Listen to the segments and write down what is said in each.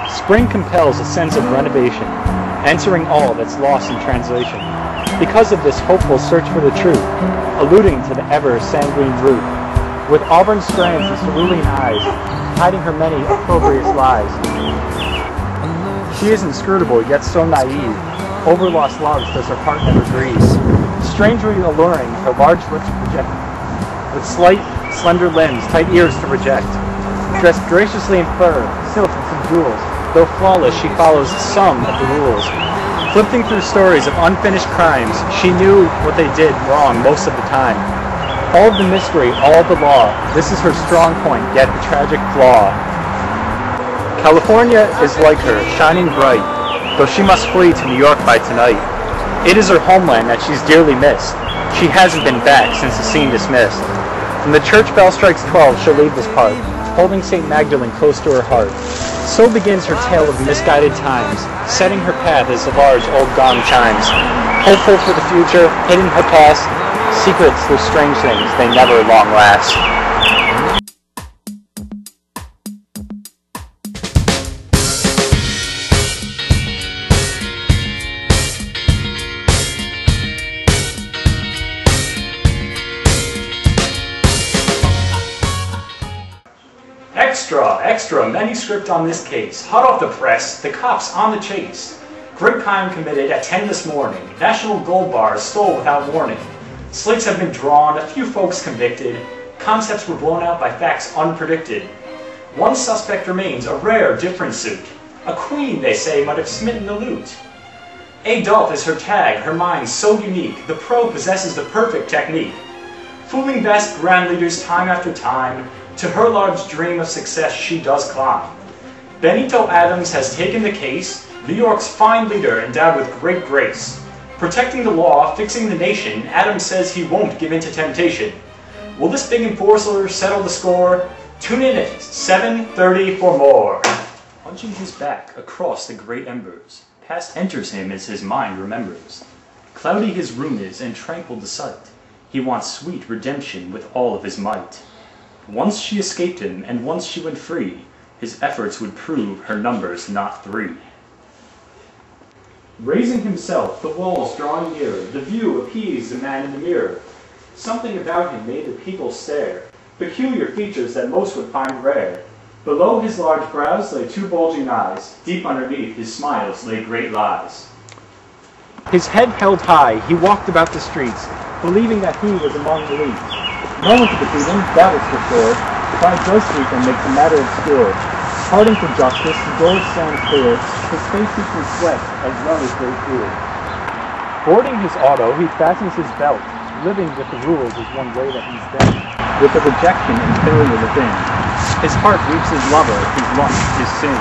Spring compels a sense of renovation, answering all that's lost in translation. Because of this hopeful search for the truth, alluding to the ever-sanguine root, with auburn strands and cerulean eyes, hiding her many opprobrious lies. She is inscrutable, yet so naive, over-lost loves does her heart never grieve. Strangely alluring, her large lips project, with slight, slender limbs, tight ears to reject. Dressed graciously in fur, silk, and some jewels, though flawless, she follows some of the rules. Flipping through stories of unfinished crimes, she knew what they did wrong most of the time. All of the mystery, all of the law, this is her strong point, yet the tragic flaw. California is like her, shining bright, though she must flee to New York by tonight. It is her homeland that she's dearly missed. She hasn't been back since the scene dismissed. When the church bell strikes 12, she'll leave this part, holding St. Magdalene close to her heart. So begins her tale of misguided times, setting her path as the large old gong chimes. Hopeful for the future, hidden her past, secrets those strange things, they never long last. Extra, manuscript on this case. Hot off the press, the cops on the chase. Great crime committed at 10 this morning. National gold bars stole without warning. Slates have been drawn, a few folks convicted. Concepts were blown out by facts unpredicted. One suspect remains, a rare, different suit. A queen, they say, might have smitten the loot. Adolph is her tag, her mind so unique. The pro possesses the perfect technique. Fooling best ground leaders time after time. To her large dream of success she does climb. Benito Adams has taken the case, New York's fine leader endowed with great grace. Protecting the law, fixing the nation, Adams says he won't give in to temptation. Will this big enforcer settle the score? Tune in at 7:30 for more. Punching his back across the great embers, past enters him as his mind remembers. Cloudy his room is and tranquil the sight. He wants sweet redemption with all of his might. Once she escaped him, and once she went free, his efforts would prove her numbers not 3. Raising himself, the walls drawing nearer, the view appeased the man in the mirror. Something about him made the people stare, peculiar features that most would find rare. Below his large brows lay 2 bulging eyes, deep underneath his smiles lay great lies. His head held high, he walked about the streets, believing that he was among the least. No one could defeat him, that was for sure. Pride does sweep and makes the matter obscure. Parting for justice, the doors stand clear, his face seeks in sweat as well as great fear. Boarding his auto, he fastens his belt. Living with the rules is one way that he's dealt, with the rejection and failure within. His heart weeps his lover, his lust, his sin.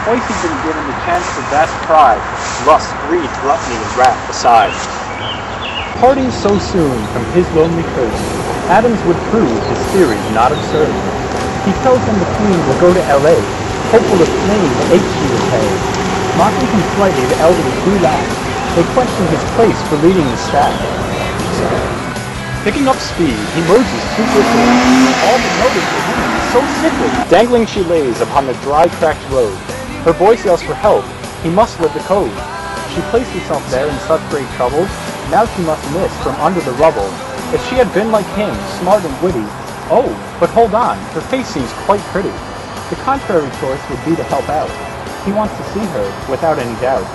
Twice he's been given the chance for vast pride, lust, greed, gluttony, and wrath beside. Parting so soon from his lonely coast, Adams would prove his theory not absurd. He tells them the queen will go to L.A., hopeful of paying the ache she would pay. Mocking him slightly, the elders do laugh. They question his place for leading the staff. Picking up speed, he merges too quickly. All but notice the woman is so sickly. Dangling she lays upon the dry, cracked road. Her voice yells for help. He must live the code. She placed herself there in such great trouble. Now she must miss from under the rubble. If she had been like him, smart and witty, oh, but hold on, her face seems quite pretty. The contrary choice would be to help out. He wants to see her, without any doubt.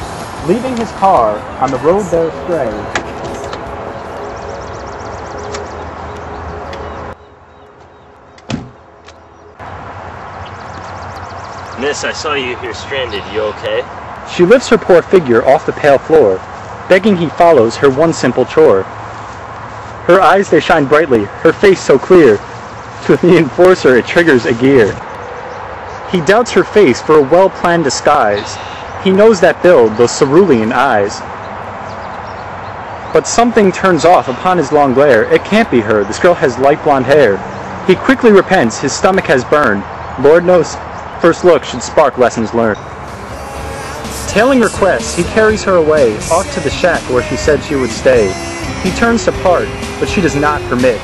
Leaving his car on the road there astray. Miss, I saw you here stranded. You okay? She lifts her poor figure off the pale floor, begging he follows her one simple chore. Her eyes, they shine brightly, her face so clear. To the enforcer, it triggers a gear. He doubts her face for a well-planned disguise. He knows that build, those cerulean eyes. But something turns off upon his long glare. It can't be her, this girl has light blonde hair. He quickly repents, his stomach has burned. Lord knows, first look should spark lessons learned. Tailing requests, he carries her away, off to the shack where she said she would stay. He turns to part, but she does not permit.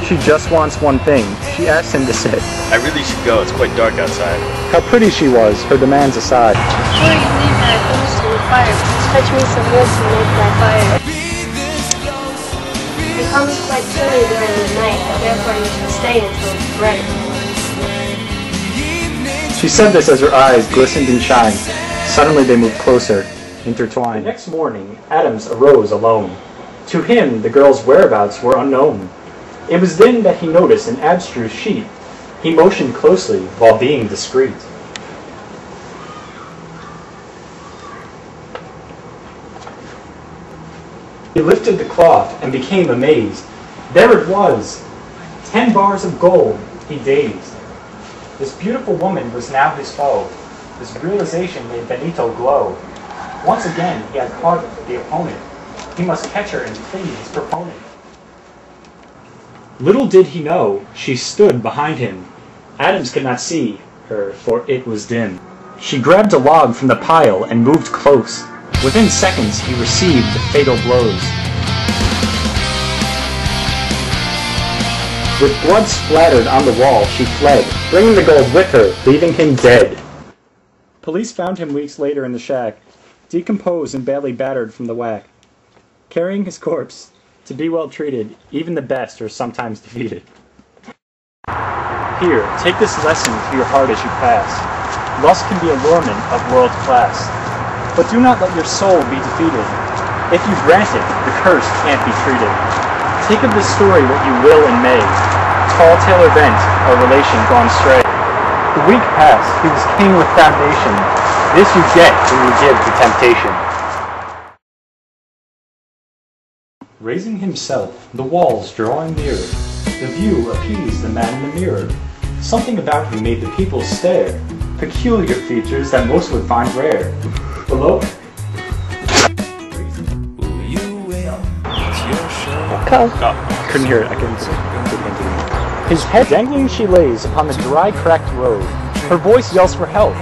She just wants one thing. She asks him to sit. I really should go. It's quite dark outside. How pretty she was, her demands aside. Before you leave my things to the fire, please fetch me some wood to make my fire. It becomes quite chilly during the night, therefore you should stay until it's bright. She said this as her eyes glistened and shined. Suddenly they moved closer, intertwined. The next morning, Adams arose alone. To him, the girl's whereabouts were unknown. It was then that he noticed an abstruse sheet. He motioned closely while being discreet. He lifted the cloth and became amazed. There it was! 10 bars of gold, he dazed. This beautiful woman was now his foe. This realization made Benito glow. Once again, he had caught the opponent. He must catch her and flee his proponent. Little did he know, she stood behind him. Adams could not see her, for it was dim. She grabbed a log from the pile and moved close. Within seconds, he received the fatal blows. With blood splattered on the wall, she fled, bringing the gold with her, leaving him dead. Police found him weeks later in the shack, decomposed and badly battered from the whack. Carrying his corpse, to be well treated, even the best are sometimes defeated. Here, take this lesson to your heart as you pass. Lust can be allurement of world class. But do not let your soul be defeated. If you grant it, the curse can't be treated. Take of this story what you will and may. Tall tale or vent, our relation gone stray. The week passed, he was king with foundation. This you get when you give to temptation. Raising himself, the walls drawing nearer, the view appeased the man in the mirror. Something about him made the people stare, peculiar features that most would find rare. Below? Couldn't hear it, I couldn't hear it. His head dangling she lays upon the dry, cracked road. Her voice yells for help.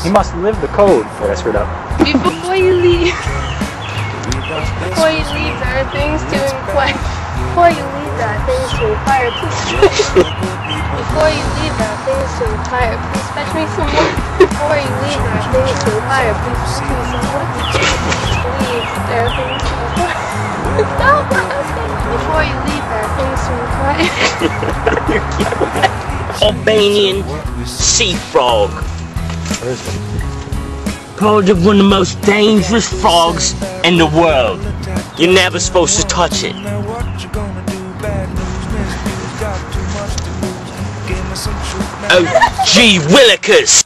He must live the code. Wait, I screwed up. Before you leave, there are things to inquire. Before you leave, there are things to inquire. Before you leave, there are things to inquire. Please fetch me some wood. Before you leave, there are things to inquire. Please fetch me some wood. Leave, there are things to inquire. Stop! Before you leave, there are things to inquire. Albanian sea frog. Probably one of the most dangerous frogs in the world. You're never supposed to touch it. Oh, gee willikers!